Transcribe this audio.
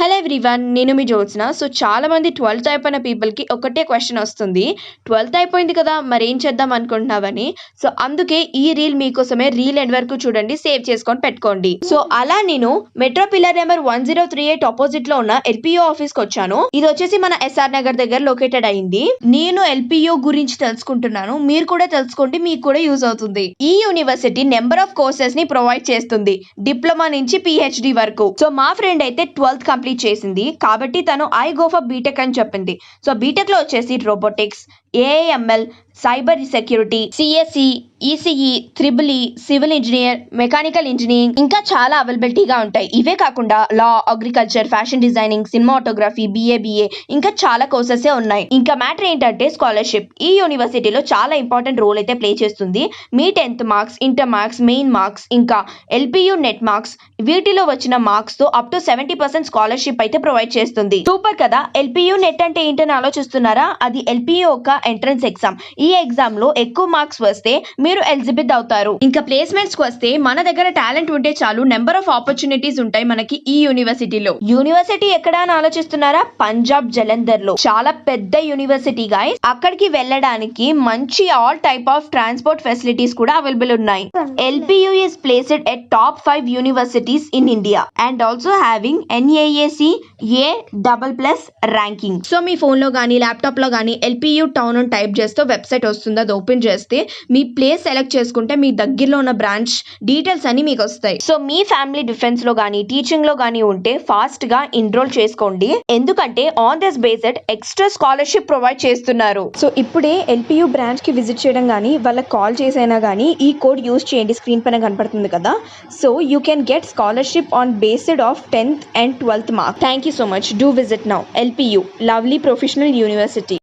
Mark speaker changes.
Speaker 1: Hello everyone, నేను మీ Jyotsna. So చాలా మంది 12th అయిపోయిన పీపుల్కి ఒకటే క్వశ్చన్ వస్తుంది, 12th అయిపోయింది కదా మరి ఏం చేద్దాం అనుకుంటున్నావని. సో అందుకే ఈ రీల్ మీకోసమే. రీల్ ఎండ్ వరకు చూడండి, సేవ్ చేసుకొని పెట్టుకోండి. సో అలా నేను మెట్రో పిల్లర్ నెంబర్ 1038 ఆపోజిట్ లో ఉన్న ఎల్పియు ఆఫీస్ కి వచ్చాను. ఇది వచ్చేసి మన ఎస్ఆర్ నగర్ దగ్గర లొకేటెడ్ అయింది. నేను ఎల్పియు గురించి తెలుసుకుంటున్నాను, మీరు కూడా తెలుసుకోండి, మీకు కూడా యూజ్ అవుతుంది. ఈ యూనివర్సిటీ నెంబర్ ఆఫ్ కోర్సెస్ ని ప్రొవైడ్ చేస్తుంది, డిప్లొమా నుంచి పిహెచ్డి వరకు. సో మా ఫ్రెండ్ అయితే 12th కంప్లీట్ చేసింది కాబట్టి తను ఐ గో ఫర్ బీటెక్ అని చెప్పింది. సో బీటెక్ లో వచ్చేసి robotics, AIML, cyber security, CSE, ECE, triple civil engineer, mechanical engineering ఇంకా చాలా అవైలబిలిటీగా ఉంటాయి. ఇవే కాకుండా law, agriculture, fashion designing, cinematography, BA ఇంకా చాలా కోర్సెస్ ఉన్నాయి. ఇంకా మ్యాటర్ ఏంటంటే స్కాలర్షిప్ ఈ యూనివర్సిటీలో చాలా ఇంపార్టెంట్ రోల్ అయితే ప్లే చేస్తుంది. మీ 10th marks, inter marks, main marks ఇంకా ఎల్పియు నెట్ మార్క్స్ వీటిలో వచ్చిన మార్క్స్ తో అప్ టు 70% స్కాలర్షిప్ అయితే ప్రొవైడ్ చేస్తుంది. సూపర్ కదా. ఎల్పియు నెట్ అంటే ఏంటని ఆలోచిస్తున్నారా? అది ఎల్పియు ఒక ఎంట్రన్స్ ఎగ్జామ్. ఈ ఎగ్జామ్ లో ఎక్కువ మార్క్స్ వస్తే మీరు ఎలిజిబుల్ అవుతారు. ఇంకా ప్లేస్మెంట్స్ కి వస్తే మన దగ్గర టాలెంట్ ఉంటే చాలు, నెంబర్ ఆఫ్ ఆపర్చునిటీస్ ఉంటాయి మనకి ఈ యూనివర్సిటీలో. యూనివర్సిటీ ఎక్కడ అని ఆలోచిస్తున్నారా? పంజాబ్ జలంధర్ లో. చాలా పెద్ద యూనివర్సిటీ గైస్. అక్కడికి వెళ్ళడానికి మంచి all type of transport facilities కూడా అవైలబుల్ ఉన్నాయి. LPU is placed at top 5 universities in India and also having NAAC A++ ranking. So me phone లో గానీ ల్యాప్టాప్ లో గానీ ఎల్పియు టౌన్ అని టైప్ చేస్తే వెబ్సైట్ వస్తుంది. అది ఓపెన్ చేస్తే మీ ప్లేస్ సెలెక్ట్ చేసుకుంటే మీ దగ్గరలో ఉన్న బ్రాంచ్ డీటెయిల్స్ అన్ని మీకు వస్తాయి. సో మీ ఫ్యామిలీ డిఫెన్స్ లో గానీ టీచింగ్ లో గానీ ఉంటే ఫాస్ట్ గా ఎన్రోల్ చేసుకోండి, ఎందుకంటే on this based extra scholarship provide చేస్తున్నారు. సో ఇప్పుడే ఎల్పియు బ్రాంచ్ కి విజిట్ చేయడం గానీ వాళ్ళకి కాల్ చేసైనా గానీ ఈ కోడ్ యూజ్ చేయండి, స్క్రీన్ పైన కనపడుతుంది కదా. So you can get scholarship on based of 10th and 12th mark. Thank you so much. Do visit now. LPU, lovely professional university.